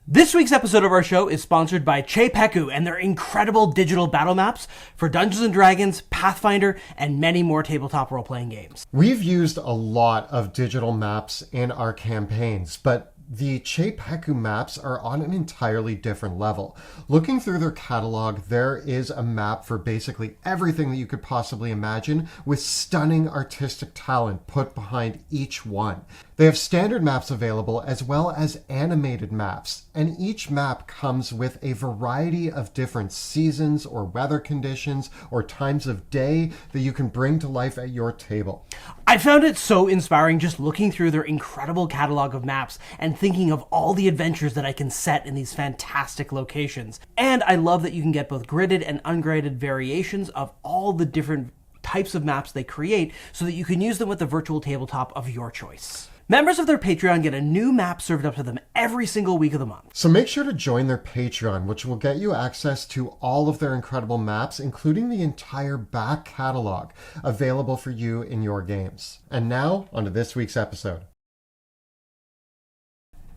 This week's episode of our show is sponsored by Chepeku and their incredible digital battle maps for Dungeons & Dragons, Pathfinder, and many more tabletop role-playing games. We've used a lot of digital maps in our campaigns, but the Chepeku maps are on an entirely different level. Looking through their catalog, there is a map for basically everything that you could possibly imagine, with stunning artistic talent put behind each one. They have standard maps available as well as animated maps, and each map comes with a variety of different seasons or weather conditions or times of day that you can bring to life at your table. I found it so inspiring just looking through their incredible catalog of maps and thinking of all the adventures that I can set in these fantastic locations. And I love that you can get both gridded and ungraded variations of all the different types of maps they create so that you can use them with the virtual tabletop of your choice. Members of their Patreon get a new map served up to them every single week of the month. So make sure to join their Patreon, which will get you access to all of their incredible maps, including the entire back catalog available for you in your games. And now, on to this week's episode.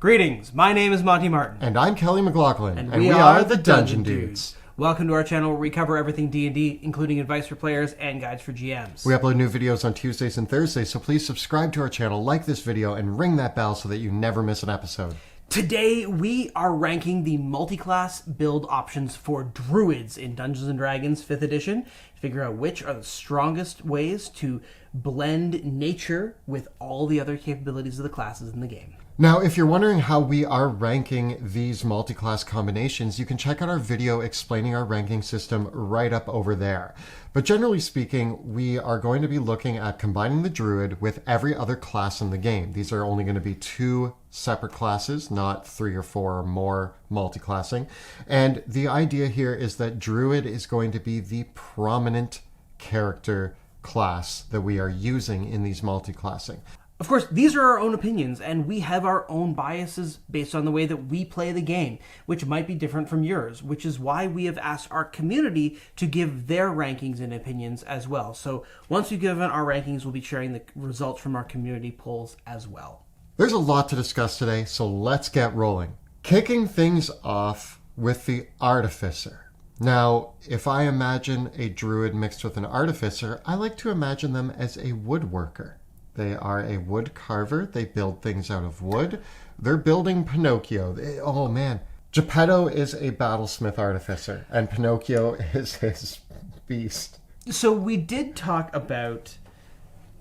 Greetings, my name is Monty Martin. And I'm Kelly McLaughlin, And we are the Dungeon Dudes. Welcome to our channel where we cover everything D&D, including advice for players and guides for GMs. We upload new videos on Tuesdays and Thursdays, so please subscribe to our channel, like this video, and ring that bell so that you never miss an episode. Today, we are ranking the multi-class build options for Druids in Dungeons & Dragons 5th edition to figure out which are the strongest ways to blend nature with all the other capabilities of the classes in the game. Now, if you're wondering how we are ranking these multi-class combinations, you can check out our video explaining our ranking system right up over there. But generally speaking, we are going to be looking at combining the Druid with every other class in the game. These are only going to be 2 separate classes, not 3 or 4 or more multi-classing. And the idea here is that Druid is going to be the prominent character class that we are using in these multi-classing. Of course, these are our own opinions, and we have our own biases based on the way that we play the game, which might be different from yours, which is why we have asked our community to give their rankings and opinions as well. So once we've given our rankings, we'll be sharing the results from our community polls as well. There's a lot to discuss today, so let's get rolling. Kicking things off with the Artificer. Now, if I imagine a Druid mixed with an Artificer, I like to imagine them as a woodworker. They are a wood carver. They build things out of wood. They're building Pinocchio. Oh man. Geppetto is a battlesmith artificer, and Pinocchio is his beast. So we did talk about,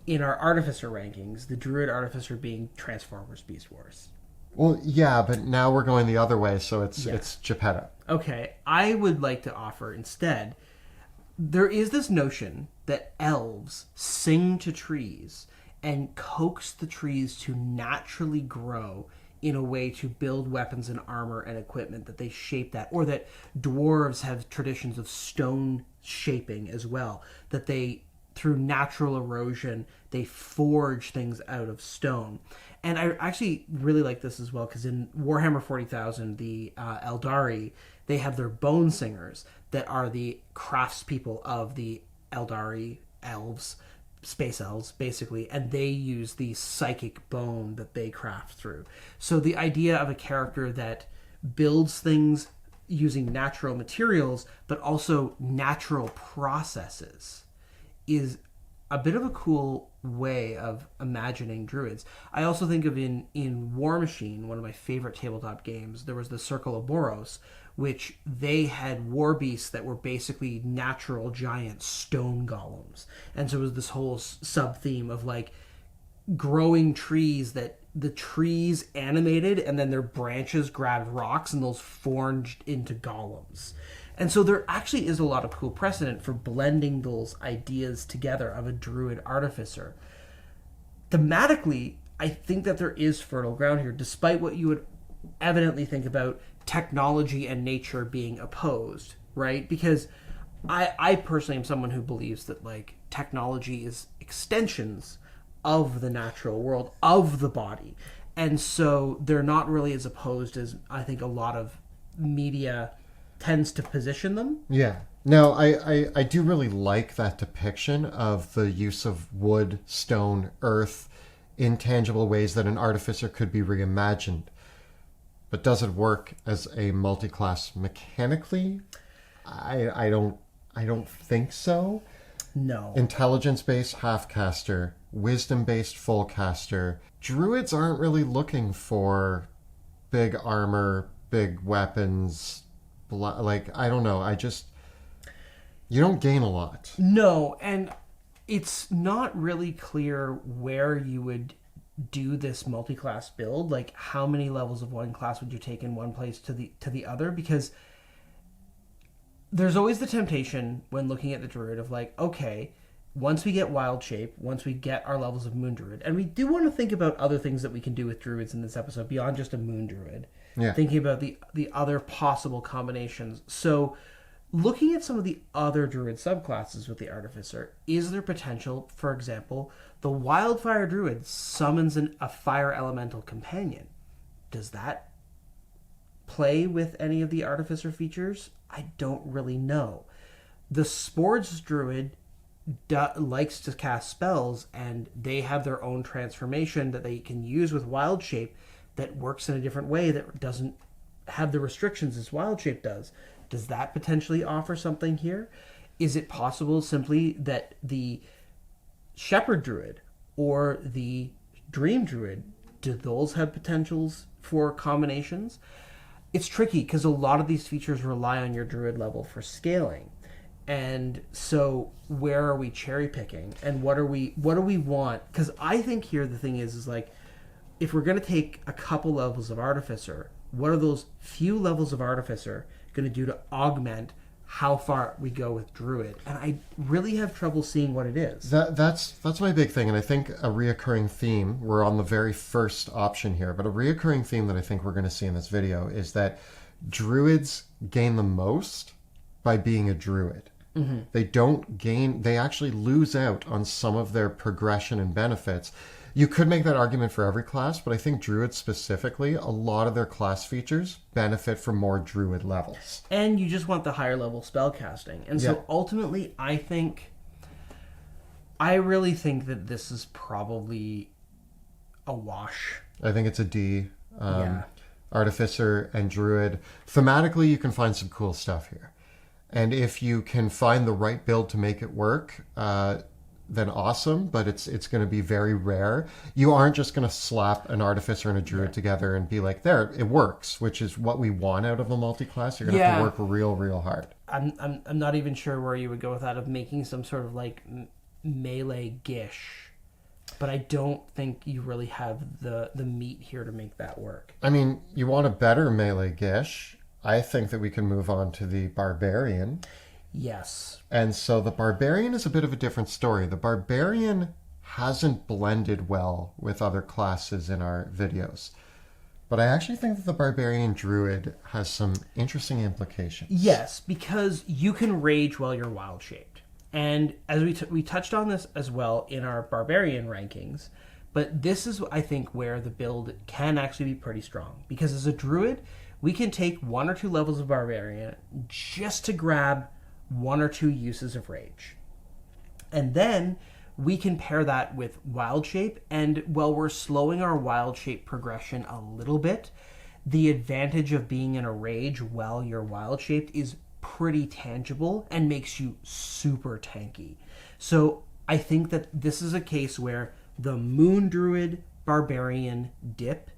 in our Artificer rankings, the Druid Artificer being Transformers Beast Wars. Well, yeah, but now we're going the other way, so it's Geppetto. Okay, I would like to offer instead, there is this notion that elves sing to trees and coax the trees to naturally grow in a way to build weapons and armor and equipment, that they shape that, or that dwarves have traditions of stone shaping as well, that they, through natural erosion, they forge things out of stone. And I actually really like this as well, because in Warhammer 40,000, the Eldari, they have their bone singers that are the craftspeople of the Eldari elves, space elves basically, and they use the psychic bone that they craft through. So the idea of a character that builds things using natural materials but also natural processes is a bit of a cool way of imagining Druids. I also think of in War Machine, one of my favorite tabletop games, there was the Circle of Boros, which they had war beasts that were basically natural giant stone golems. And so it was this whole sub-theme of like growing trees, that the trees animated and then their branches grabbed rocks and those forged into golems. And so there actually is a lot of cool precedent for blending those ideas together of a Druid Artificer. Thematically, I think that there is fertile ground here, despite what you would evidently think about technology and nature being opposed, right? Because I personally am someone who believes that like technology is extensions of the natural world, of the body. And so they're not really as opposed as I think a lot of media tends to position them. Yeah. Now, I do really like that depiction of the use of wood, stone, earth, intangible ways that an artificer could be reimagined. but does it work as a multi-class mechanically? I don't think so. No. Intelligence-based half-caster, wisdom-based full-caster. Druids aren't really looking for big armor, big weapons. Like, I don't know. You don't gain a lot. No, and it's not really clear where you would do this multi-class build. Like, how many levels of one class would you take in one place to the other? Because there's always the temptation when looking at the Druid of like, okay, once we get Wild Shape, once we get our levels of Moon Druid, and we do want to think about other things that we can do with Druids in this episode beyond just a Moon Druid. Yeah. Thinking about the other possible combinations. So looking at some of the other Druid subclasses with the Artificer, is there potential, for example, the Wildfire Druid summons a Fire Elemental companion. Does that play with any of the Artificer features? I don't really know. The Sports Druid likes to cast spells, and they have their own transformation that they can use with Wild Shape that works in a different way that doesn't have the restrictions as Wild Shape does. Does that potentially offer something here? Is it possible simply that the Shepherd Druid or the Dream Druid, do those have potentials for combinations? It's tricky because a lot of these features rely on your Druid level for scaling. And so where are we cherry picking? And what do we want? Because I think here the thing is like, if we're going to take a couple levels of Artificer, what are those few levels of Artificer going to do to augment how far we go with Druid? And I really have trouble seeing what it is. That's my big thing, and I think a reoccurring theme, we're on the very first option here, but a reoccurring theme that I think we're going to see in this video is that Druids gain the most by being a Druid. Mm-hmm. They actually lose out on some of their progression and benefits. You could make that argument for every class, but I think Druids specifically, a lot of their class features benefit from more Druid levels. And you just want the higher level spell casting. And so ultimately, I really think that this is probably a wash. I think it's a D. Artificer and Druid. Thematically, you can find some cool stuff here. And if you can find the right build to make it work, then awesome, but it's going to be very rare. You aren't just going to slap an Artificer and a Druid together and be like, there, it works, which is what we want out of a multi-class. You're going to have to work real hard. I'm not even sure where you would go with that, of making some sort of like melee gish. But I don't think you really have the meat here to make that work. I mean, you want a better melee gish. I think that we can move on to the Barbarian. Yes. And so the Barbarian is a bit of a different story. The Barbarian hasn't blended well with other classes in our videos. But I actually think that the Barbarian Druid has some interesting implications. Yes, because you can rage while you're wild-shaped. And as we touched on this as well in our Barbarian rankings, but this is, I think, where the build can actually be pretty strong. Because as a Druid, we can take 1 or 2 levels of Barbarian just to grab 1 or 2 uses of rage. And then we can pair that with Wild Shape, and while we're slowing our Wild Shape progression a little bit, the advantage of being in a rage while you're Wild Shaped is pretty tangible and makes you super tanky. So I think that this is a case where the Moon Druid Barbarian dip,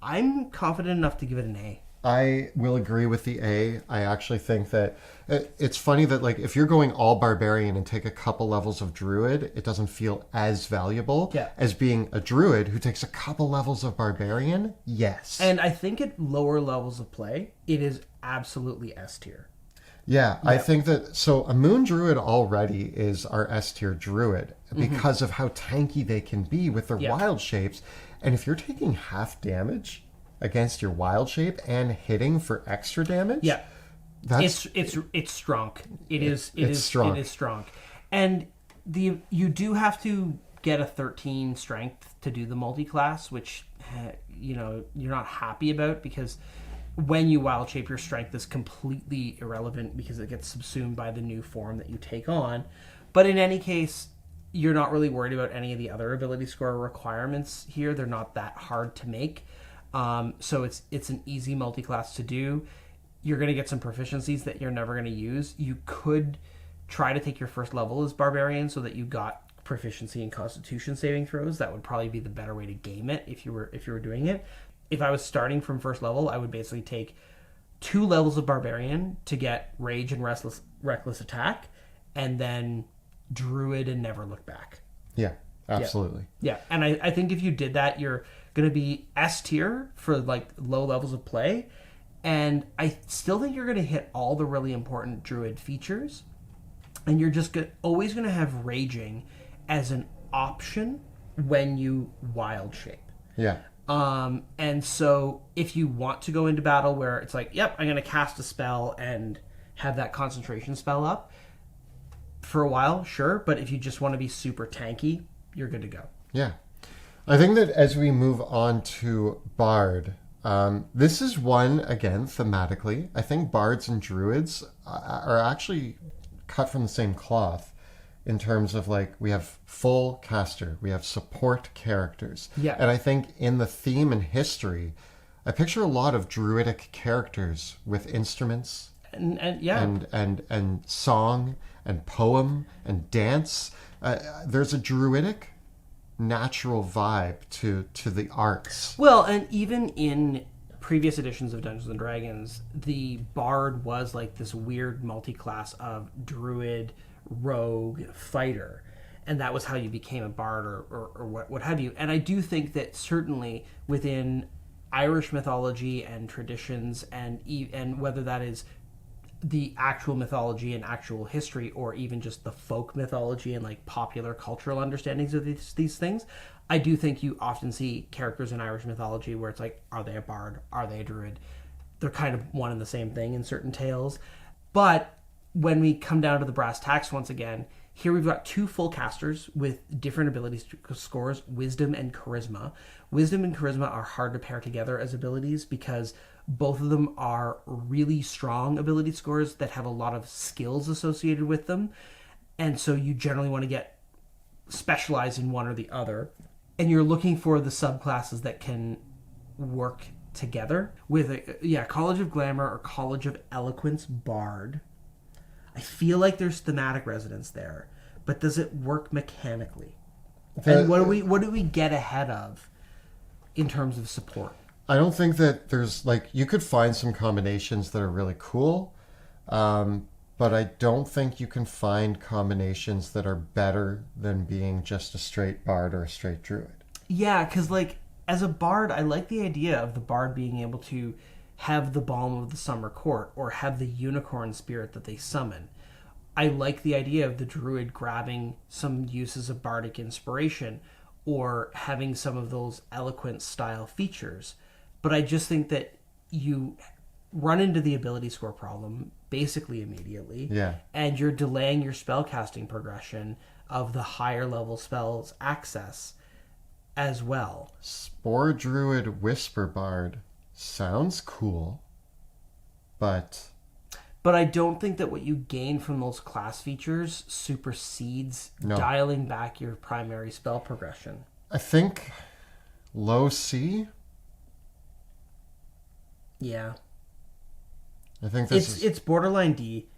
I'm confident enough to give it an A. I will agree with the A. I actually think that it's funny that, like, if you're going all Barbarian and take a couple levels of Druid, it doesn't feel as valuable as being a Druid who takes a couple levels of Barbarian. Yes. And I think at lower levels of play, it is absolutely S tier. Yeah, I think that, so a Moon Druid already is our S tier Druid because of how tanky they can be with their wild shapes. And if you're taking half damage against your wild shape and hitting for extra damage, that's it's strong. It is strong. And you do have to get a 13 strength to do the multi-class, which you're not happy about, because when you wild shape, your strength is completely irrelevant because it gets subsumed by the new form that you take on. But in any case, you're not really worried about any of the other ability score requirements here. They're not that hard to make. So it's an easy multi-class to do. You're going to get some proficiencies that you're never going to use. You could try to take your first level as Barbarian so that you got proficiency in Constitution saving throws. That would probably be the better way to game it if you were doing it. If I was starting from first level, I would basically take 2 levels of Barbarian to get Rage and Reckless Attack, and then Druid and Never Look Back. Yeah, absolutely. Yeah, and I think if you did that, you're going to be S tier for like low levels of play, and I still think you're going to hit all the really important Druid features, and you're just always going to have Raging as an option when you wild shape. Yeah. And so if you want to go into battle where it's like, yep, I'm going to cast a spell and have that concentration spell up for a while, sure. But if you just want to be super tanky, you're good to go. Yeah. I think that as we move on to Bard, this is one, again, thematically. I think Bards and Druids are actually cut from the same cloth. In terms of like, we have full caster, we have support characters. Yeah. And I think in the theme and history, I picture a lot of druidic characters with instruments And yeah. and song and poem and dance. There's a druidic natural vibe to the arts. Well, and even in previous editions of Dungeons and Dragons, the Bard was like this weird multi-class of druid, rogue, fighter, and that was how you became a bard or what have you. And I do think that certainly within Irish mythology and traditions, and whether that is the actual mythology and actual history, or even just the folk mythology and like popular cultural understandings of these things, I do think you often see characters in Irish mythology where it's like, are they a bard? Are they a druid? They're kind of one and the same thing in certain tales. But when we come down to the brass tacks once again, here we've got 2 full casters with different ability scores, Wisdom and Charisma. Wisdom and Charisma are hard to pair together as abilities because both of them are really strong ability scores that have a lot of skills associated with them. And so you generally want to get specialized in one or the other. And you're looking for the subclasses that can work together with College of Glamour or College of Eloquence Bard. I feel like there's thematic resonance there, but does it work mechanically? And what do we get ahead of in terms of support? I don't think that there's like, you could find some combinations that are really cool, but I don't think you can find combinations that are better than being just a straight bard or a straight druid. Yeah, because like as a bard, I like the idea of the bard being able to have the Balm of the Summer Court or have the unicorn spirit that they summon. I like the idea of the druid grabbing some uses of bardic inspiration or having some of those eloquent style features. But I just think that you run into the ability score problem basically immediately. Yeah. And you're delaying your spellcasting progression of the higher level spells access as well. Spore Druid Whisper Bard sounds cool, but I don't think that what you gain from those class features supersedes dialing back your primary spell progression. I think low C. Yeah. I think it's borderline D.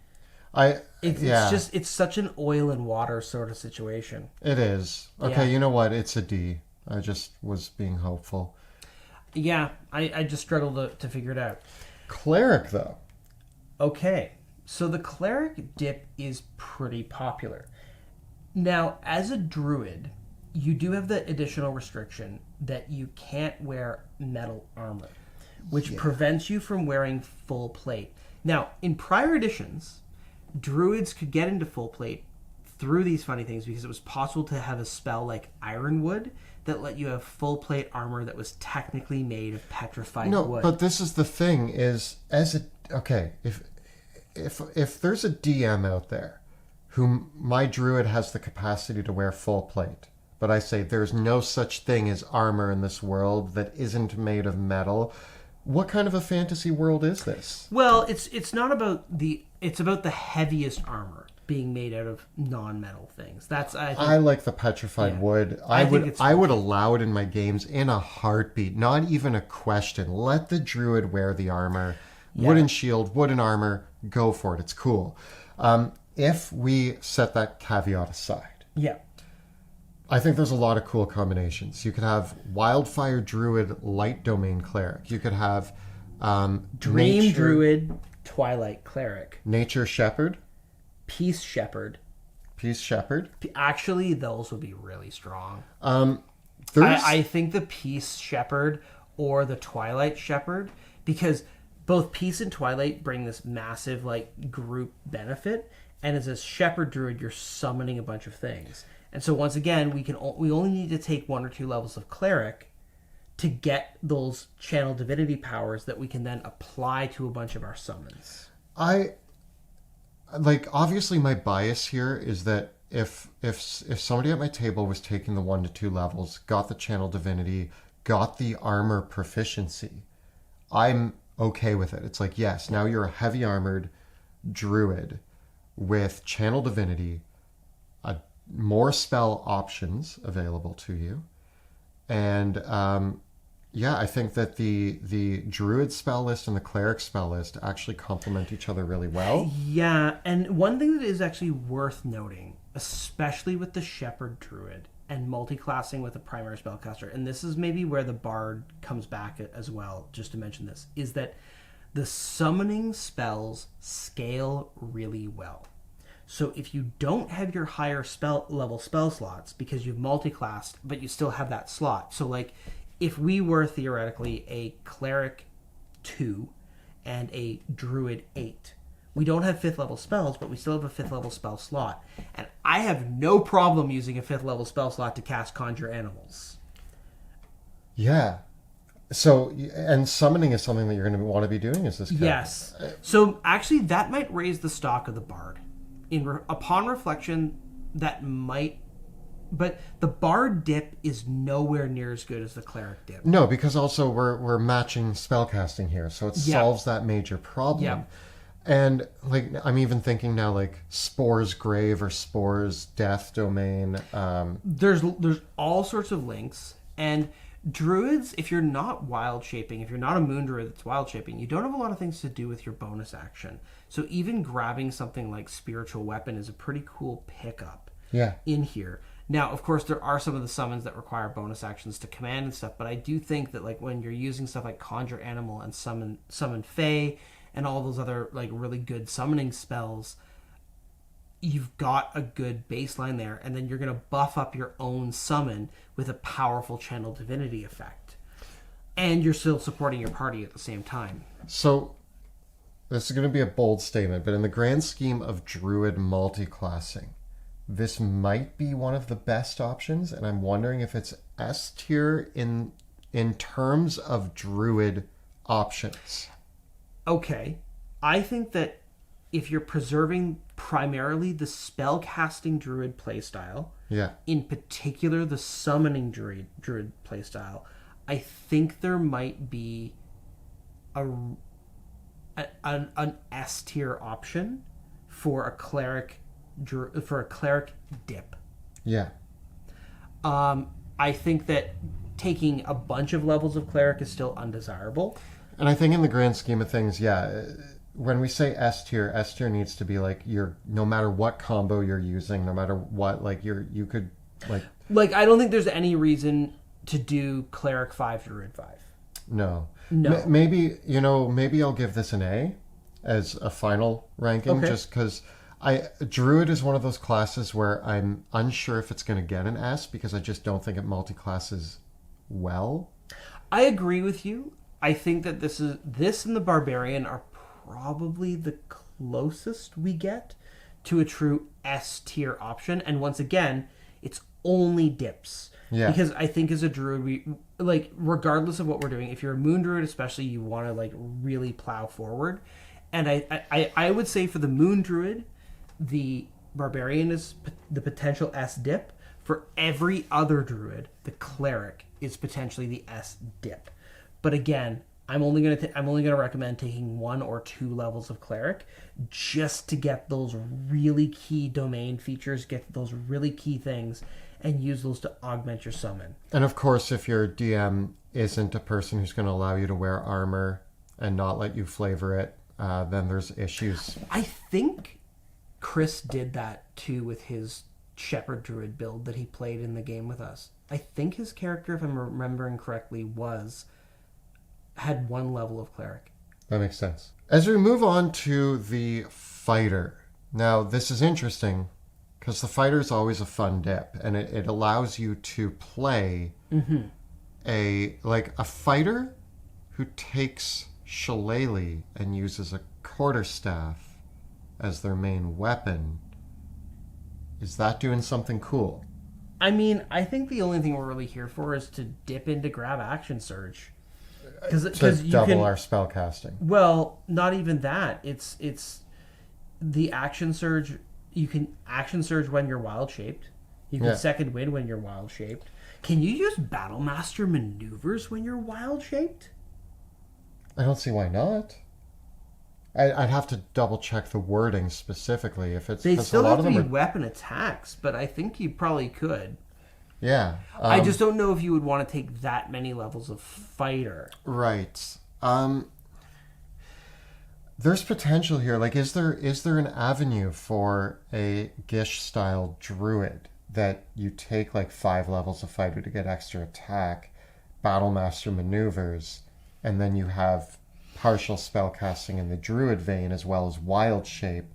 It's such an oil and water sort of situation. It is. Okay, Yeah. You know what? It's a D. I just was being hopeful. Yeah, I just struggled to figure it out. Cleric, though. Okay, so the Cleric dip is pretty popular. Now, as a druid, you do have the additional restriction that you can't wear metal armor, which prevents you from wearing full plate. Now, in prior editions, druids could get into full plate through these funny things because it was possible to have a spell like Ironwood that let you have full plate armor that was technically made of petrified wood. But this is the thing: if there's a DM out there whom my druid has the capacity to wear full plate, but I say there's no such thing as armor in this world that isn't made of metal, What kind of a fantasy world is this? Well, it's not about it's about the heaviest armor being made out of non-metal things. That's I like the petrified wood. I would allow it in my games in a heartbeat. Not even a question. Let the druid wear the armor. Wooden shield, wooden armor, go for it. It's cool. If we set that caveat aside. Yeah. I think there's a lot of cool combinations. You could have Wildfire Druid, Light Domain Cleric. You could have Dream Druid, Twilight Cleric. Nature Shepherd. Peace Shepherd. Peace Shepherd. Actually, those would be really strong. There's... I think the Peace Shepherd or the Twilight Shepherd, because both Peace and Twilight bring this massive like group benefit, and as a Shepherd Druid, you're summoning a bunch of things. And so once again, we only need to take 1 or 2 levels of Cleric to get those channel divinity powers that we can then apply to a bunch of our summons. Obviously my bias here is that if somebody at my table was taking the 1 to 2 levels, got the channel divinity, got the armor proficiency, I'm okay with it. It's like, yes, now you're a heavy armored druid with channel divinity, more spell options available to you, and I think that the druid spell list and the cleric spell list actually complement each other really well. Yeah, and one thing that is actually worth noting, especially with the shepherd druid and multi-classing with a primary spellcaster, and this is maybe where the bard comes back as well, just to mention this, is that the summoning spells scale really well. So if you don't have your higher level spell slots because you've multi-classed, but you still have that slot. So like if we were theoretically a cleric 2 and a druid 8, we don't have 5th level spells, but we still have a 5th level spell slot. And I have no problem using a 5th level spell slot to cast Conjure Animals. Yeah. So, and summoning is something that you're going to want to be doing, is this? Yes. So actually that might raise the stock of the bard. Upon reflection, that might, but the bard dip is nowhere near as good as the cleric dip. No, because also we're matching spellcasting here, so it solves that major problem. Yeah. And like I'm even thinking now, like Spore's Grave or Spore's Death Domain. There's all sorts of links, and druids, if you're not wild shaping, if you're not a moon druid that's wild shaping, you don't have a lot of things to do with your bonus action. So even grabbing something like Spiritual Weapon is a pretty cool pickup in here. Now, of course, there are some of the summons that require bonus actions to command and stuff, but I do think that like when you're using stuff like Conjure Animal and Summon Fae and all those other like really good summoning spells, you've got a good baseline there, and then you're going to buff up your own summon with a powerful channel divinity effect. And you're still supporting your party at the same time. So this is going to be a bold statement, but in the grand scheme of druid multi-classing, this might be one of the best options, and I'm wondering if it's S tier in terms of druid options. Okay. I think that if you're preserving primarily the spell-casting druid playstyle, in particular the summoning druid playstyle, I think there might be an S tier option for a cleric dip. Yeah. I think that taking a bunch of levels of cleric is still undesirable. And I think in the grand scheme of things, when we say S tier needs to be like no matter what combo you're using, no matter what, like you could like I don't think there's any reason to do cleric 5 druid 5. No. Maybe I'll give this an A as a final ranking, just because druid is one of those classes where I'm unsure if it's going to get an S because I just don't think it multi-classes well. I agree with you. I think that this and the Barbarian are probably the closest we get to a true S tier option, and once again, it's only dips. Yeah. Because I think as a druid, we like regardless of what we're doing, if you're a moon druid especially, you want to like really plow forward. And I would say for the moon druid, the Barbarian is the potential S dip. For every other druid, the cleric is potentially the S dip. But again, I'm only gonna recommend taking 1 or 2 levels of Cleric just to get those really key domain features, get those really key things, and use those to augment your summon. And of course, if your DM isn't a person who's going to allow you to wear armor and not let you flavor it, then there's issues. I think Chris did that too with his Shepherd Druid build that he played in the game with us. I think his character, if I'm remembering correctly, had 1 level of Cleric. That makes sense. As we move on to the fighter. Now, this is interesting because the fighter is always a fun dip, and it allows you to play a fighter who takes Shillelagh and uses a quarterstaff as their main weapon. Is that doing something cool? I mean, I think the only thing we're really here for is to dip into grab action surge. Because you double our spell casting. Well, not even that. It's the action surge. You can action surge when you're wild shaped. You can second wind when you're wild shaped. Can you use Battlemaster maneuvers when you're wild shaped? I don't see why not. I'd have to double check the wording specifically. If it's they still have to be weapon attacks, but I think you probably could. Yeah. I just don't know if you would want to take that many levels of fighter. Right. There's potential here. Like, is there an avenue for a Gish-style druid that you take like 5 levels of fighter to get extra attack, Battlemaster maneuvers, and then you have partial spellcasting in the druid vein as well as wild shape?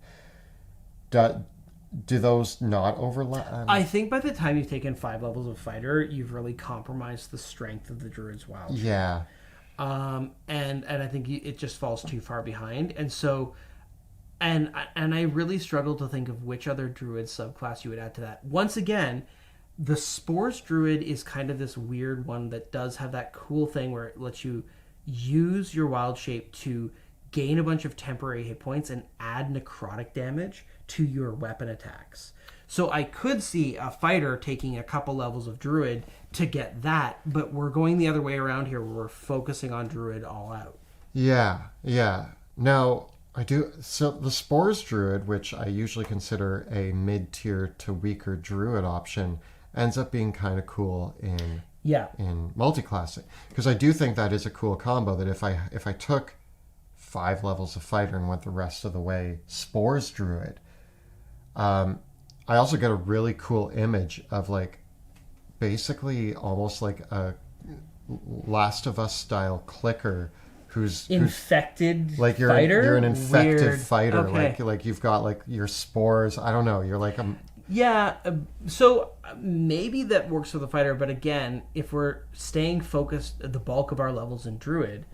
Do those not overlap? I think by the time you've taken 5 levels of fighter, you've really compromised the strength of the druid's wild shape. Yeah. And I think it just falls too far behind. And so, and I really struggle to think of which other druid subclass you would add to that. Once again, the Spores Druid is kind of this weird one that does have that cool thing where it lets you use your wild shape to gain a bunch of temporary hit points and add necrotic damage to your weapon attacks. So I could see a fighter taking a couple levels of druid to get that, but we're going the other way around here where we're focusing on druid all out. Yeah. Now, so the Spores Druid, which I usually consider a mid-tier to weaker druid option, ends up being kind of cool in multiclassing. Because I do think that is a cool combo, that if I took 5 levels of fighter and went the rest of the way Spores Druid, I also get a really cool image of like basically almost like a Last of Us style clicker who's infected like fighter? You're an infected Weird. fighter. Okay. Like you've got like your spores. I don't know. You're like so maybe that works for the fighter, but again, if we're staying focused the bulk of our levels in druid,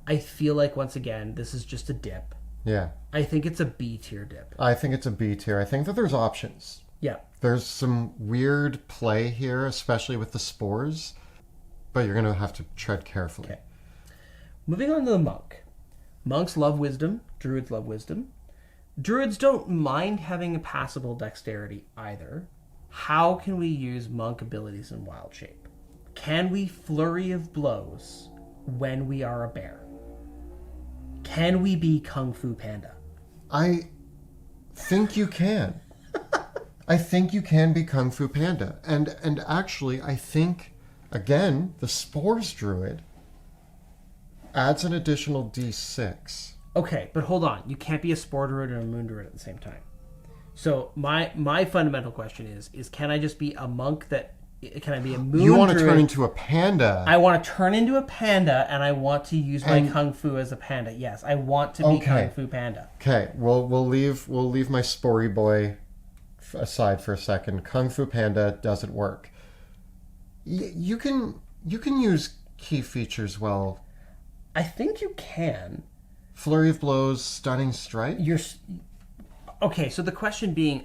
I feel like once again this is just a dip. Yeah. I think it's a B tier dip. I think it's a B tier. I think that there's options. Yeah. There's some weird play here, especially with the spores, but you're going to have to tread carefully. Okay. Moving on to the monk. Monks love wisdom. Druids love wisdom. Druids don't mind having a passable dexterity either. How can we use monk abilities in wild shape? Can we flurry of blows when we are a bear? Can we be Kung Fu Panda? I think you can. I think you can be Kung Fu Panda. And actually, I think, again, the Spores Druid adds an additional D6. Okay, but hold on. You can't be a Spore Druid and a Moon Druid at the same time. So my fundamental question is can I just be a monk that... Can I be a Moon Druid? You want to turn into a panda. I want to turn into a panda, and I want to use my Kung Fu as a panda. Yes, I want to be Kung Fu Panda. Okay, we'll leave my Spory boy aside for a second. Kung Fu Panda doesn't work. You can use key features well. I think you can. Flurry of blows, stunning strike. Okay. So the question being,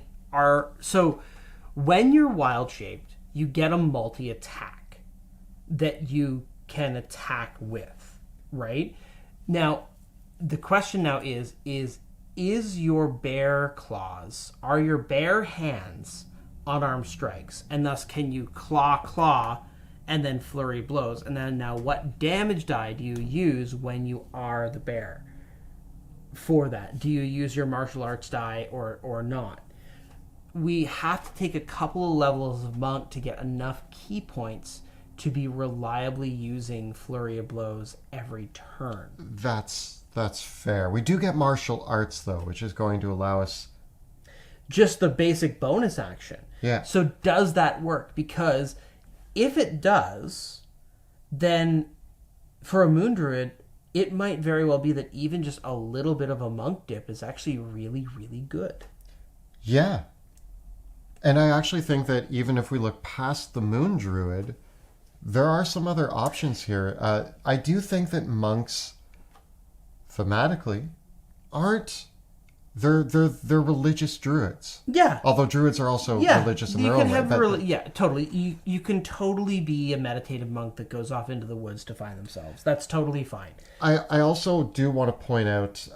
when you're wild shaped, you get a multi-attack that you can attack with, right? Now, the question now is your bear claws, are your bare hands unarmed strikes? And thus, can you claw and then flurry blows. And then now what damage die do you use when you are the bear for that? Do you use your martial arts die or not? We have to take a couple of levels of monk to get enough key points to be reliably using flurry of blows every turn. That's fair. We do get martial arts though, which is going to allow us just the basic bonus action. Yeah. So does that work? Because if it does, then for a moon druid, it might very well be that even just a little bit of a monk dip is actually really, really good. Yeah. And I actually think that even if we look past the moon druid, there are some other options here. I do think that monks, thematically, aren't... They're religious druids. Yeah. Although druids are also religious in their own way. Yeah, totally. You can totally be a meditative monk that goes off into the woods to find themselves. That's totally fine. I also do want to point out,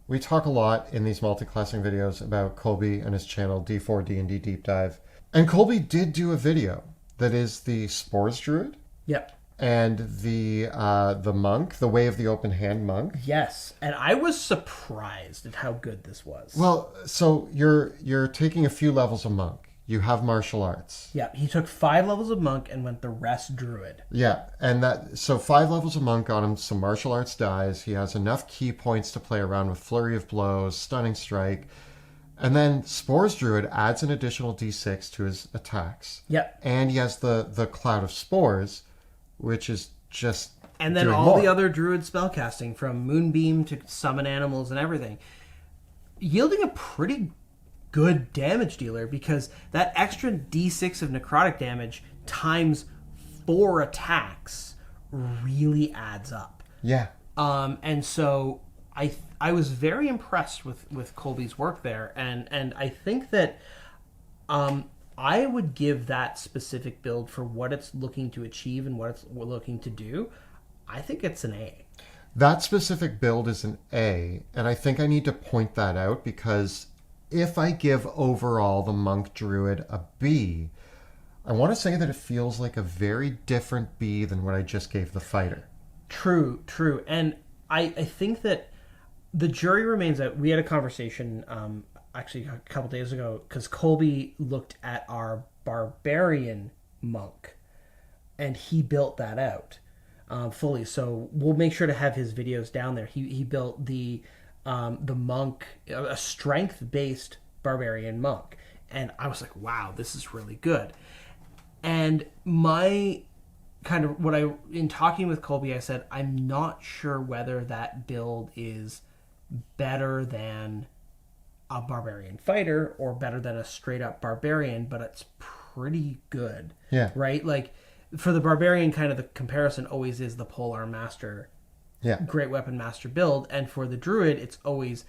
we talk a lot in these multi-classing videos about Colby and his channel, D4 D&D Deep Dive. And Colby did do a video that is the Spores Druid. Yep. And the monk, the Way of the Open Hand monk. Yes, and I was surprised at how good this was. Well, so you're taking a few levels of monk. You have martial arts. Yeah, he took 5 levels of monk and went the rest druid. Yeah, and so 5 levels of monk got him some martial arts dies. He has enough key points to play around with flurry of blows, stunning strike. And then Spores Druid adds an additional d6 to his attacks. Yep. And he has the Cloud of Spores, which is just and then all the other druid spellcasting, from Moonbeam to summon animals and everything, yielding a pretty good damage dealer, because that extra d6 of necrotic damage times 4 attacks really adds up. Yeah. And so I was very impressed with Colby's work there, and I think that I would give that specific build, for what it's looking to achieve and what it's looking to do, I think it's an A. That specific build is an A, and I think I need to point that out, because if I give overall the Monk Druid a B, I want to say that it feels like a very different B than what I just gave the Fighter. True. And I think that the jury remains out. We had a conversation actually a couple days ago, because Colby looked at our Barbarian monk, and he built that out fully. So we'll make sure to have his videos down there. He built the monk, a strength-based Barbarian monk, and I was like, wow, this is really good. And my kind of in talking with Colby, I said, I'm not sure whether that build is better than a Barbarian fighter or better than a straight up Barbarian, but it's pretty good. Yeah. Right? Like, for the Barbarian, kind of the comparison always is the Polearm Master, Great Weapon Master build, and for the Druid, it's always,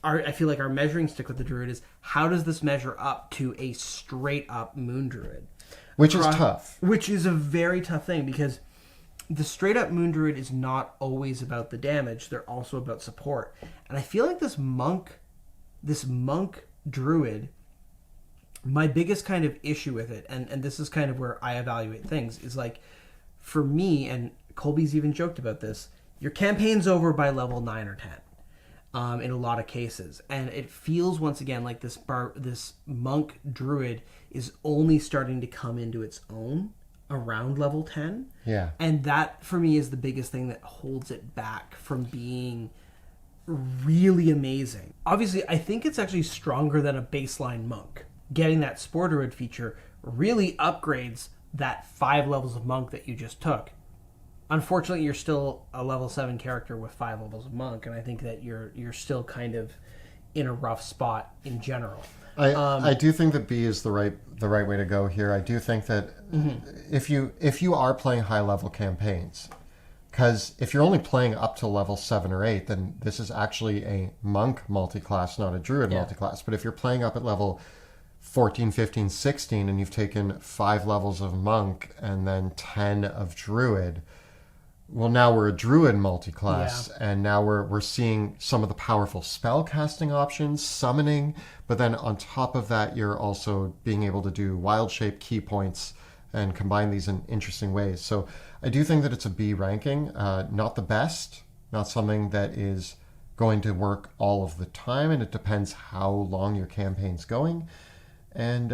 I feel like our measuring stick with the Druid is, how does this measure up to a straight up Moon Druid? Which is tough. Which is a very tough thing, because the straight up Moon Druid is not always about the damage, they're also about support. And I feel like this monk Druid, my biggest kind of issue with it, and this is kind of where I evaluate things, is like, for me, and Colby's even joked about this, your campaign's over by level 9 or 10 in a lot of cases. And it feels, once again, like this monk Druid is only starting to come into its own around level 10. Yeah. And that, for me, is the biggest thing that holds it back from being really amazing. Obviously, I think it's actually stronger than a baseline monk. Getting that Spore Druid feature really upgrades that 5 levels of monk that you just took. Unfortunately, you're still a level 7 character with 5 levels of monk, and I think that you're still kind of in a rough spot in general. I do think that B is the right way to go here. I do think that if you are playing high level campaigns, because if you're only playing up to level 7 or 8, then this is actually a monk multiclass, not a druid multiclass. But if you're playing up at level 14, 15, 16, and you've taken 5 levels of monk and then 10 of druid, well, now we're a druid multiclass, and now we're seeing some of the powerful spell casting options, summoning, but then on top of that, you're also being able to do wild shape key points and combine these in interesting ways. So I do think that it's a B ranking, not the best, not something that is going to work all of the time, and it depends how long your campaign's going and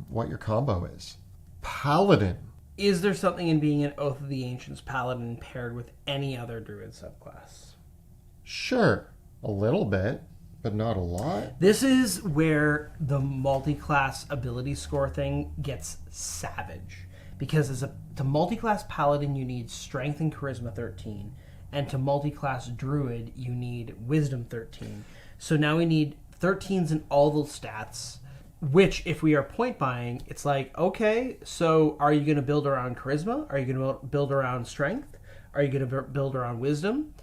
what your combo is. Paladin. Is there something in being an Oath of the Ancients Paladin paired with any other Druid subclass? Sure, a little bit, but not a lot. This is where the multi-class ability score thing gets savage. Because to multi-class Paladin, you need Strength and Charisma 13. And to multi-class Druid, you need Wisdom 13. So now we need 13s in all those stats, which, if we are point buying, it's like, okay, so are you going to build around Charisma? Are you going to build around Strength? Are you going to build around Wisdom?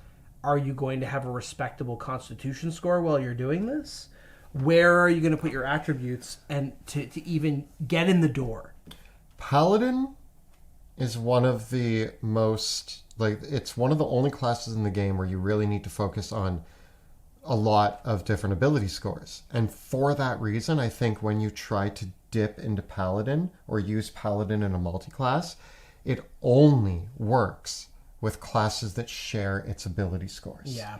Are you going to have a respectable Constitution score while you're doing this? Where are you going to put your attributes and to even get in the door? Paladin is one of the most, it's one of the only classes in the game where you really need to focus on a lot of different ability scores. And for that reason, I think when you try to dip into Paladin or use Paladin in a multi-class, it only works with classes that share its ability scores. Yeah.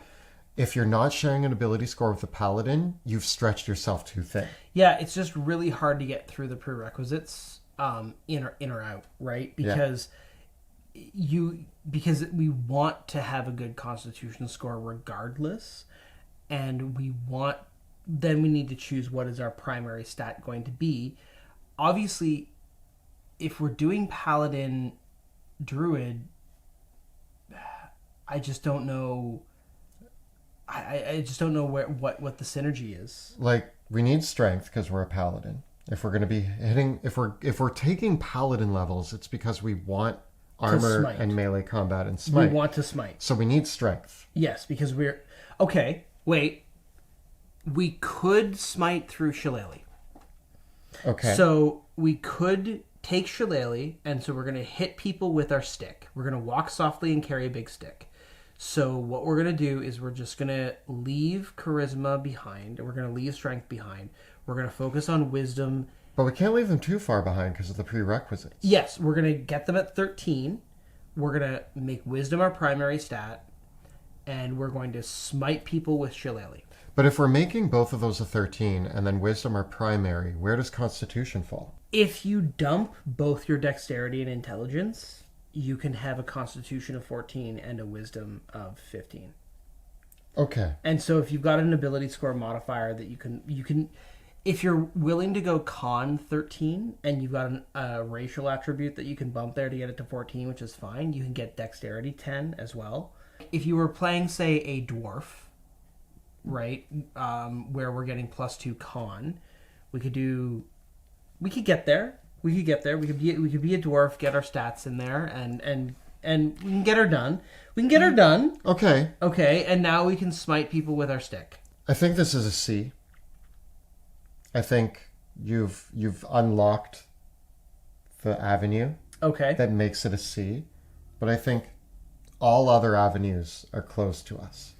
If you're not sharing an ability score with the Paladin, you've stretched yourself too thin. Yeah, it's just really hard to get through the prerequisites in or out, right? Because because we want to have a good Constitution score regardless, and we need to choose what is our primary stat going to be. Obviously, if we're doing Paladin Druid, I just don't know. I just don't know what the synergy is. We need strength because we're a paladin. If we're going to be hitting, if we're taking paladin levels, it's because we want armor and melee combat and smite. We want to smite. So we need strength. Yes, because we're okay. Wait, we could smite through Shillelagh. Okay. So we could take Shillelagh, and so we're going to hit people with our stick. We're going to walk softly and carry a big stick. So what we're going to do is we're just going to leave charisma behind, and we're going to leave strength behind. We're going to focus on wisdom. But we can't leave them too far behind because of the prerequisites. Yes, we're going to get them at 13. We're going to make wisdom our primary stat, and we're going to smite people with Shillelagh. But if we're making both of those a 13 and then wisdom our primary, where does Constitution fall? If you dump both your dexterity and intelligence, you can have a Constitution of 14 and a wisdom of 15. Okay. And so if you've got an ability score modifier that you can if you're willing to go con 13 and you've got a racial attribute that you can bump there to get it to 14, which is fine, you can get dexterity 10 as well. If you were playing, say, a dwarf, right, where we're getting +2 con, we could get there. We could be a dwarf, get our stats in there, and we can get her done. Okay. Okay, and now we can smite people with our stick. I think this is a C. I think you've unlocked the avenue. Okay. That makes it a C. But I think all other avenues are close to us.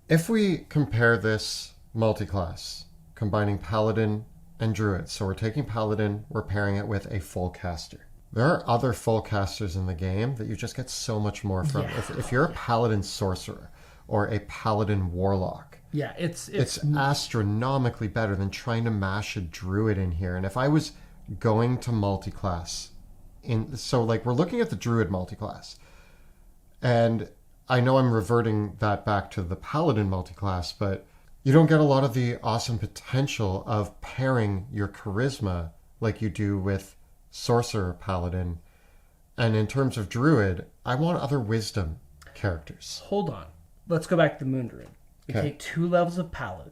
If we compare this multi-class, combining Paladin and Druid, so we're taking Paladin, we're pairing it with a full caster. There are other full casters in the game that you just get so much more from. Yeah. If you're a Paladin Sorcerer or a Paladin Warlock, yeah, it's astronomically better than trying to mash a Druid in here. And if I was going to multi-class, we're looking at the Druid multi-class, and I know I'm reverting that back to the Paladin multi-class, but you don't get a lot of the awesome potential of pairing your charisma like you do with Sorcerer Paladin. And in terms of Druid, I want other wisdom characters. Hold on. Let's go back to the Moon Druid. We take 2 levels of Paladin.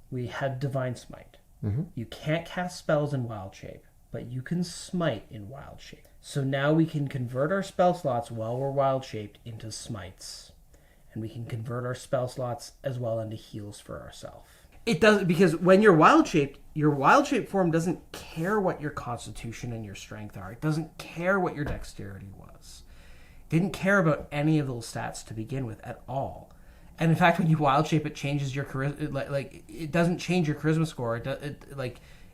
We have Divine Smite. Mm-hmm. You can't cast spells in Wild Shape, but you can smite in Wild Shape. So now we can convert our spell slots while we're Wild Shaped into smites. And we can convert our spell slots as well into heals for ourselves. It doesn't, because when you're Wild Shaped, your Wild Shape form doesn't care what your Constitution and your Strength are. It doesn't care what your Dexterity was. It didn't care about any of those stats to begin with at all. And in fact, when you Wild Shape, it changes your charisma. Like it doesn't change your charisma score.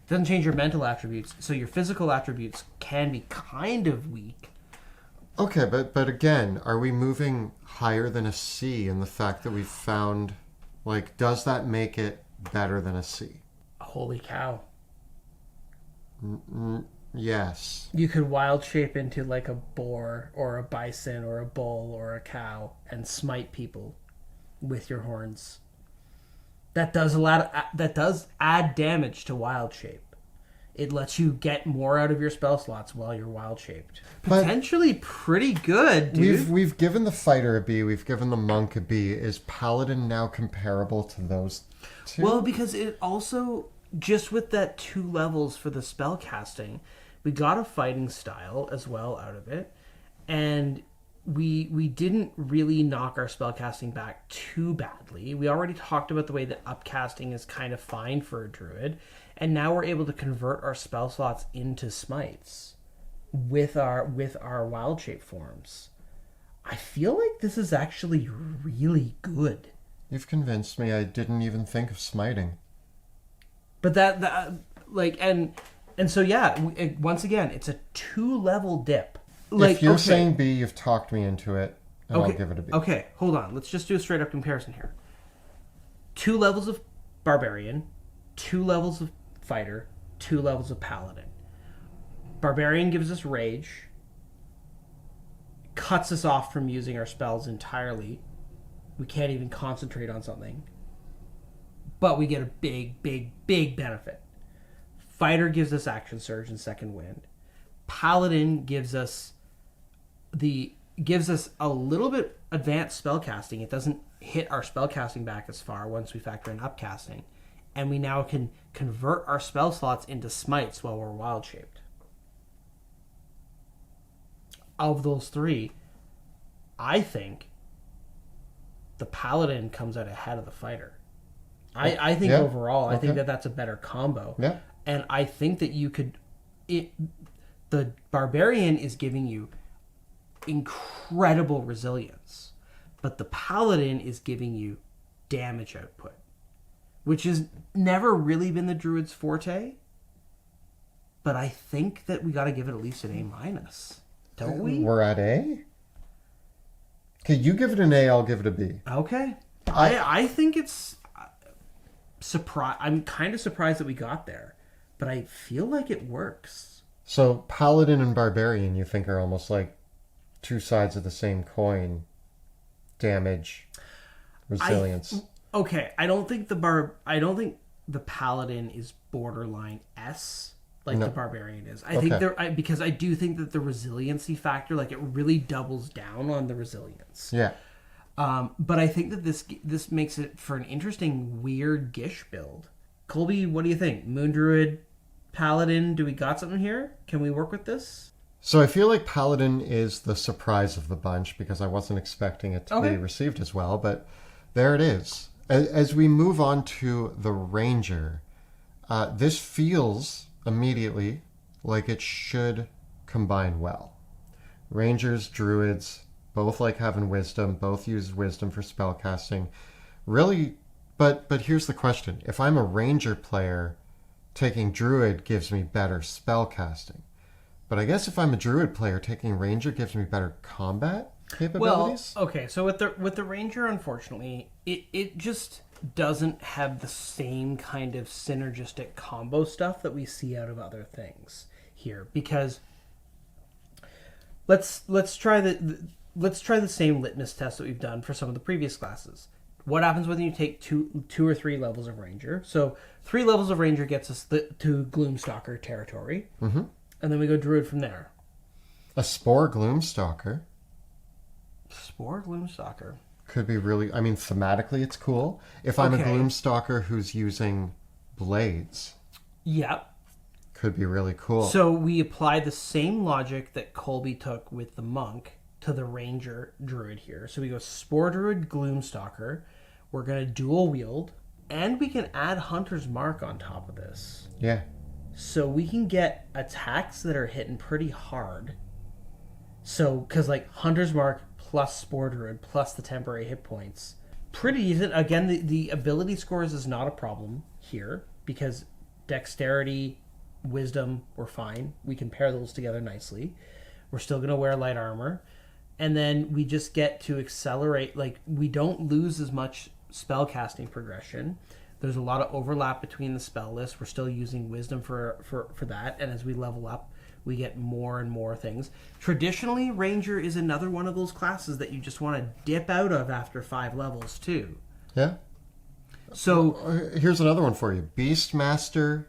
It doesn't change your mental attributes, so your physical attributes can be kind of weak. Okay, but again, are we moving higher than a C in the fact that we've found, like, does that make it better than a C? Holy cow. Yes. You could wild shape into like a boar or a bison or a bull or a cow and smite people with your horns. That does add damage to wild shape. It lets you get more out of your spell slots while you're wild shaped. Potentially pretty good, dude. We've given the fighter a B, we've given the monk a B. Is Paladin now comparable to those two? Well, because it also, just with that 2 levels for the spell casting, we got a fighting style as well out of it, and we didn't really knock our spellcasting back too badly. We already talked about the way that upcasting is kind of fine for a druid, and now we're able to convert our spell slots into smites with our wild shape forms. I feel like this is actually really good. You've convinced me. I didn't even think of smiting. But so yeah, once again, it's a 2-level dip. If you're saying B, you've talked me into it, and I'll give it a B. Okay, hold on. Let's just do a straight up comparison here. 2 levels of Barbarian, 2 levels of Fighter, 2 levels of Paladin. Barbarian gives us Rage, cuts us off from using our spells entirely. We can't even concentrate on something. But we get a big, big, big benefit. Fighter gives us Action Surge and Second Wind. Paladin gives us a little bit advanced spellcasting. It doesn't hit our spellcasting back as far once we factor in upcasting. And we now can convert our spell slots into smites while we're wild shaped. Of those 3, I think the Paladin comes out ahead of the Fighter. I think overall, I think that's a better combo. Yeah. And I think that the Barbarian is giving you incredible resilience, but the Paladin is giving you damage output, which has never really been the Druid's forte. But I think that we got to give it at least an A-, don't we? We're at A? Okay, you give it an A, I'll give it a B. Okay. I think it's I'm kind of surprised that we got there, but I feel like it works. So Paladin and Barbarian, you think, are almost like 2 sides of the same coin. Damage, resilience. I don't think the Paladin is borderline S like the Barbarian is. I think because I do think that the resiliency factor, like, it really doubles down on the resilience. Yeah. But I think that this makes it for an interesting weird Gish build. Colby, what do you think? Moon Druid, Paladin, do we got something here? Can we work with this? So I feel like Paladin is the surprise of the bunch because I wasn't expecting it to be received as well, but there it is. As we move on to the Ranger, this feels immediately like it should combine well. Rangers, Druids, both like having wisdom, both use wisdom for spellcasting. Really, but here's the question. If I'm a Ranger player, taking Druid gives me better spellcasting. But I guess if I'm a Druid player, taking Ranger gives me better combat capabilities? Well, okay, so with the Ranger, unfortunately, it just doesn't have the same kind of synergistic combo stuff that we see out of other things here. Because let's try the same litmus test that we've done for some of the previous classes. What happens when you take two or 3 levels of Ranger? So 3 levels of Ranger gets us to Gloomstalker territory. Mm-hmm. And then we go Druid from there. A Spore Gloomstalker. Spore Gloomstalker. Could be really... I mean, thematically it's cool. If I'm a Gloomstalker who's using blades... Yep. Could be really cool. So we apply the same logic that Colby took with the Monk to the Ranger Druid here. So we go Spore Druid Gloomstalker. We're going to dual wield. And we can add Hunter's Mark on top of this. Yeah. So we can get attacks that are hitting pretty hard. So, because like Hunter's Mark plus Spore Druid plus the temporary hit points. Pretty decent. Again, the ability scores is not a problem here because Dexterity, wisdom, we're fine. We can pair those together nicely. We're still going to wear light armor. And then we just get to accelerate. Like, we don't lose as much spellcasting progression. There's a lot of overlap between the spell lists. We're still using wisdom for that. And as we level up, we get more and more things. Traditionally, Ranger is another one of those classes that you just want to dip out of after 5 levels, too. Yeah. So here's another one for you. Beastmaster,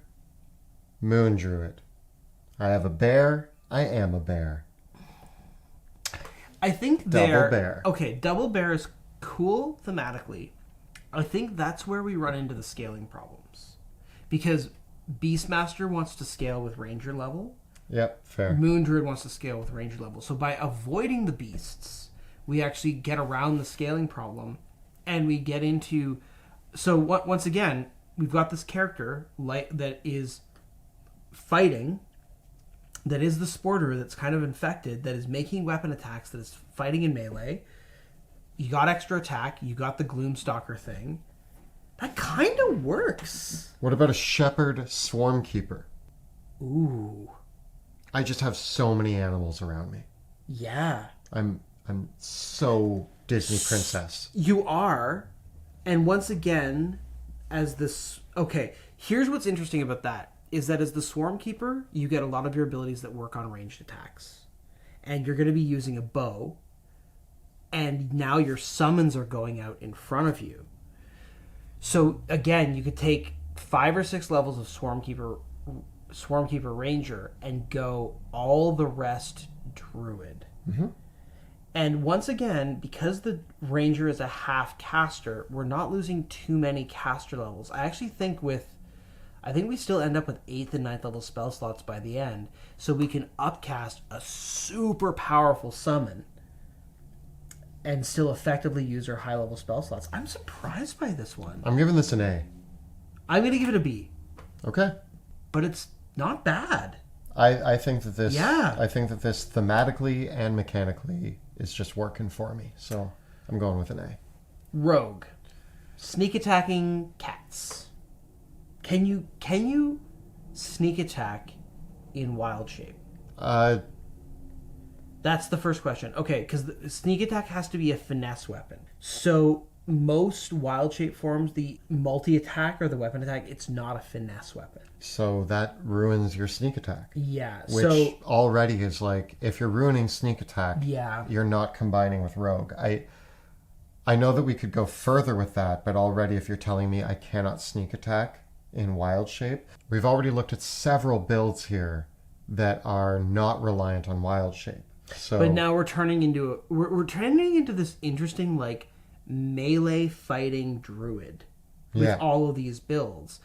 Moon Druid. I have a bear. I am a bear. I think Double bear. Okay, double bear is cool thematically. I think that's where we run into the scaling problems. Because Beastmaster wants to scale with Ranger level. Yep, fair. Moon Druid wants to scale with Ranger level. So by avoiding the beasts, we actually get around the scaling problem. And we get into... So once again, we've got this character that is fighting... that is the sporter that's kind of infected, that is making weapon attacks, that is fighting in melee. You got extra attack, you got the Gloomstalker thing. That kind of works. What about a Shepherd Swarmkeeper? Ooh. I just have so many animals around me. Yeah. I'm so Disney princess. You are. And once again, as this... Okay, here's what's interesting about that. Is that as the Swarmkeeper, you get a lot of your abilities that work on ranged attacks. And you're going to be using a bow. And now your summons are going out in front of you. So, again, you could take 5 or 6 levels of Swarmkeeper Ranger and go all the rest Druid. Mm-hmm. And once again, because the Ranger is a half caster, we're not losing too many caster levels. I actually think we still end up with 8th and 9th level spell slots by the end. So we can upcast a super powerful summon and still effectively use our high level spell slots. I'm surprised by this one. I'm giving this an A. I'm going to give it a B. Okay. But it's not bad. I think that this... Yeah. I think that this thematically and mechanically is just working for me. So I'm going with an A. Rogue. Sneak attacking cats. Can you sneak attack in wild shape? That's the first question. Okay, because the sneak attack has to be a finesse weapon. So most wild shape forms, the multi-attack or the weapon attack, it's not a finesse weapon. So that ruins your sneak attack. Yeah. Which already is like, if you're ruining sneak attack, yeah, you're not combining with rogue. I know that we could go further with that, but already if you're telling me I cannot sneak attack in wild shape, we've already looked at several builds here that are not reliant on wild shape. So, but now we're turning into this interesting like melee fighting druid with all of these builds.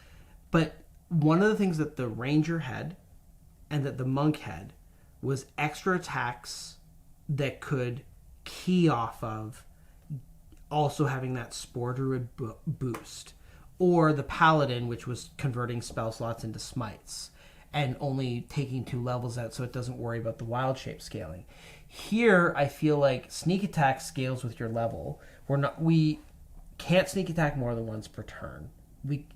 But one of the things that the ranger had and that the monk had was extra attacks that could key off of also having that spore druid boost. Or the paladin, which was converting spell slots into smites and only taking 2 levels out so it doesn't worry about the wild shape scaling. Here, I feel like sneak attack scales with your level. We can't sneak attack more than once per turn. We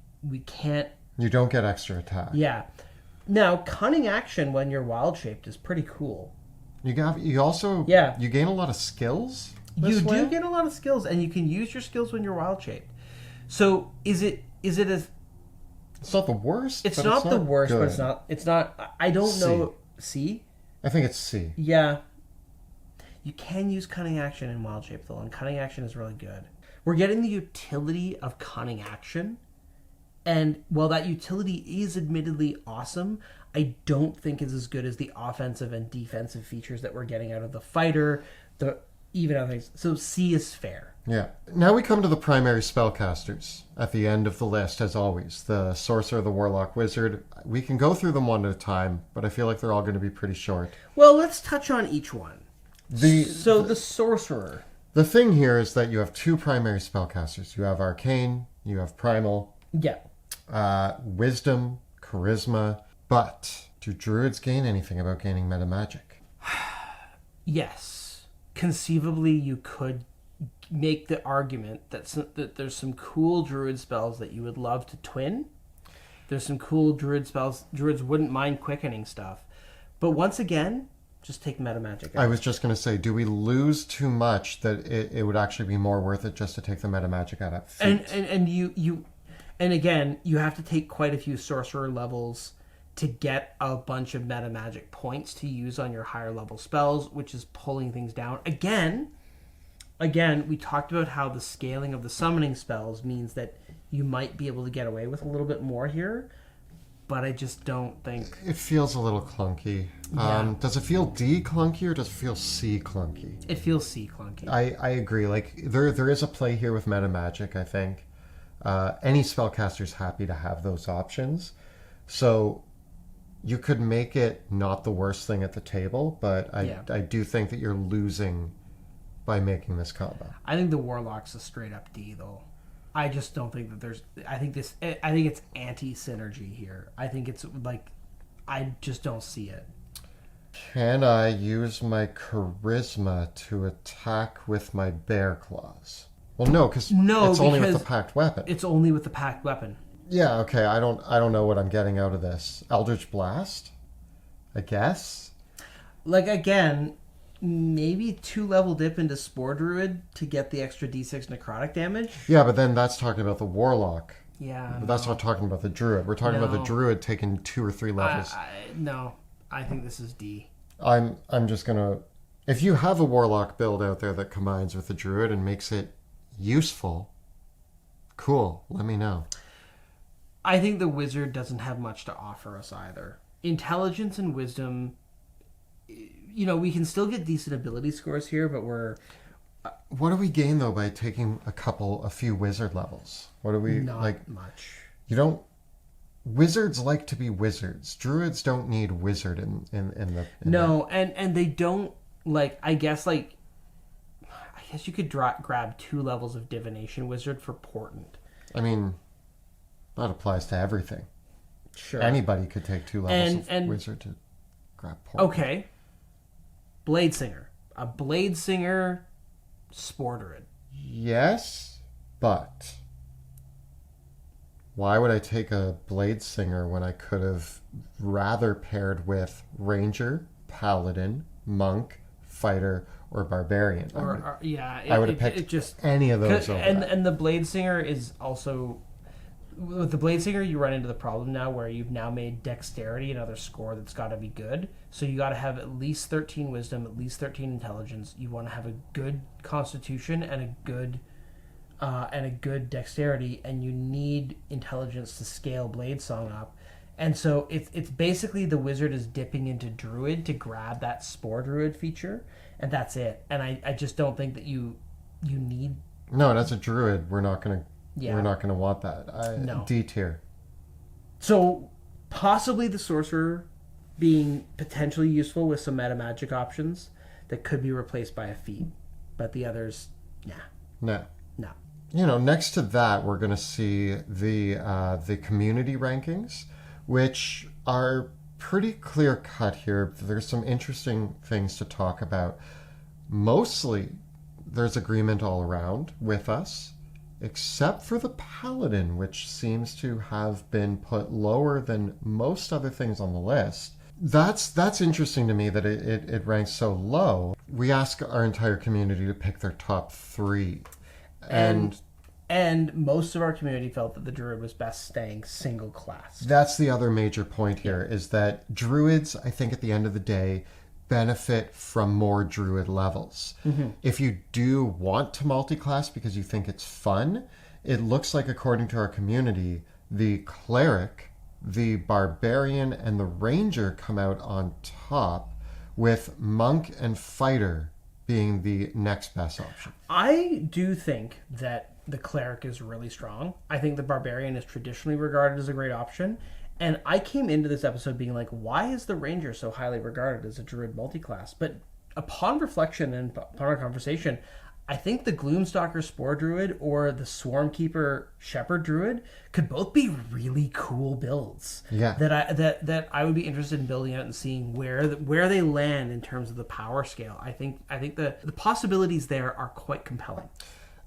can't... You don't get extra attack. Yeah. Now, cunning action when you're wild shaped is pretty cool. You also... Yeah. You gain a lot of skills You do get a lot of skills, and you can use your skills when you're wild shaped. So, is it as... It's not the worst. It's not the worst, good. but it's not... I don't know... C? I think it's C. Yeah. You can use cunning action in wild shape, though, and cunning action is really good. We're getting the utility of cunning action, and while that utility is admittedly awesome, I don't think it's as good as the offensive and defensive features that we're getting out of the fighter, even other things. So C is fair. Yeah. Now we come to the primary spellcasters at the end of the list, as always. The Sorcerer, the Warlock, Wizard. We can go through them one at a time, but I feel like they're all going to be pretty short. Well, let's touch on each one. The Sorcerer. The thing here is that you have 2 primary spellcasters. You have Arcane, you have Primal. Yeah. Wisdom, Charisma. But do Druids gain anything about gaining meta magic? Yes. Conceivably, you could make the argument that there's some cool Druid spells that you would love to twin. There's some cool druid spells. Druids wouldn't mind quickening stuff. But once again, just take meta magic out. I was just going to say, do we lose too much that it would actually be more worth it just to take the meta magic out at feet? And again, you have to take quite a few sorcerer levels to get a bunch of meta magic points to use on your higher level spells, which is pulling things down. Again, we talked about how the scaling of the summoning spells means that you might be able to get away with a little bit more here, but I just don't think... It feels a little clunky. Yeah. Does it feel D clunky or does it feel C clunky? It feels C clunky. I agree. Like, there is a play here with meta magic, I think. Any spellcaster's happy to have those options. So you could make it not the worst thing at the table, but I do think that you're losing by making this combo. I think the Warlock's a straight up D, though. I just don't think that there's... I think it's anti-synergy here. I think it's like... I just don't see it. Can I use my charisma to attack with my bear claws? Well, no, because it's only with the packed weapon. It's only with the packed weapon. Yeah, okay. I don't know what I'm getting out of this. Eldritch Blast? I guess? Like, again... Maybe 2-level dip into Spore Druid to get the extra D6 necrotic damage. Yeah, but then that's talking about the Warlock. Yeah. But that's not talking about the Druid. We're talking about the Druid taking 2 or 3 levels. No, I think this is D. I'm just gonna... If you have a Warlock build out there that combines with the Druid and makes it useful, cool. Let me know. I think the Wizard doesn't have much to offer us either. Intelligence and Wisdom... You know, we can still get decent ability scores here, but we're... What do we gain, though, by taking a few wizard levels? What do we... Not much. You don't... Wizards like to be wizards. Druids don't need wizard in and they don't, like... I guess you could grab 2 levels of Divination Wizard for Portent. I mean, that applies to everything. Sure. Anybody could take 2 levels of wizard to grab Portent. Okay. Blade Singer. A Blade Singer Spore Druid. Yes, but why would I take a Blade Singer when I could have rather paired with Ranger, Paladin, Monk, Fighter, or Barbarian? I would have picked any of those over that. And the Blade Singer is also... With the Blade Singer, you run into the problem now where you've now made Dexterity another score that's got to be good. So you got to have at least 13 Wisdom, at least 13 Intelligence. You want to have a good Constitution and a good Dexterity, and you need Intelligence to scale Blade Song up. And so it's basically the Wizard is dipping into Druid to grab that Spore Druid feature, and that's it. And I just don't think that you need... No, and as a Druid, we're not going to... Yeah. We're not going to want that. No. D tier. So, possibly the Sorcerer being potentially useful with some meta magic options that could be replaced by a feat. But the others, No. No. Next to that, we're going to see the community rankings, which are pretty clear cut here. There's some interesting things to talk about. Mostly, there's agreement all around with us, except for the Paladin, which seems to have been put lower than most other things on the list. That's interesting to me that it ranks so low. We ask our entire community to pick their top 3. And most of our community felt that the Druid was best staying single class. That's the other major point here, is that Druids, I think at the end of the day, benefit from more Druid levels. Mm-hmm. If you do want to multi-class because you think it's fun, it looks like, according to our community, the Cleric, the Barbarian, and the Ranger come out on top, with Monk and Fighter being the next best option. I do think that the Cleric is really strong. I think the Barbarian is traditionally regarded as a great option. And I came into this episode being like, why is the Ranger so highly regarded as a Druid multiclass? But upon reflection and upon our conversation, I think the Gloomstalker Spore Druid or the Swarmkeeper Shepherd Druid could both be really cool builds. Yeah. That I would be interested in building out and seeing where they land in terms of the power scale. I think the possibilities there are quite compelling.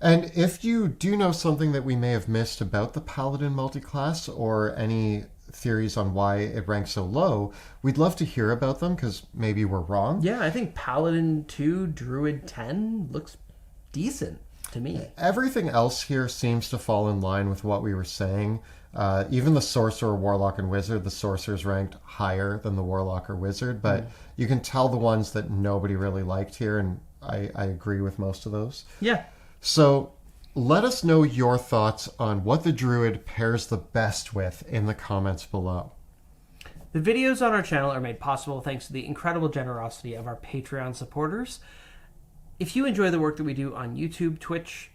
And if you do know something that we may have missed about the Paladin multiclass, or any theories on why it ranks so low, we'd love to hear about them, because maybe we're wrong. Yeah, I think Paladin 2, Druid 10 looks decent to me. Everything else here seems to fall in line with what we were saying. Even the Sorcerer, Warlock, and Wizard, the Sorcerer's ranked higher than the Warlock or Wizard, but you can tell the ones that nobody really liked here, and I agree with most of those. Yeah. So let us know your thoughts on what the Druid pairs the best with in the comments below. The videos on our channel are made possible thanks to the incredible generosity of our Patreon supporters. If you enjoy the work that we do on YouTube, Twitch,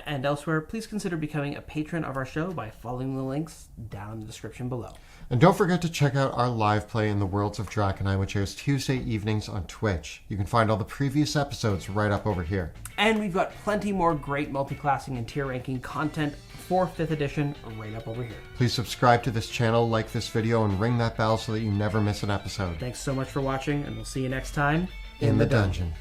and elsewhere, please consider becoming a patron of our show by following the links down in the description below. And don't forget to check out our live play in the Worlds of Drakenheim, which airs Tuesday evenings on Twitch. You can find all the previous episodes right up over here. And we've got plenty more great multi-classing and tier ranking content for 5th edition right up over here. Please subscribe to this channel, like this video, and ring that bell so that you never miss an episode. Thanks so much for watching, and we'll see you next time in the dungeon.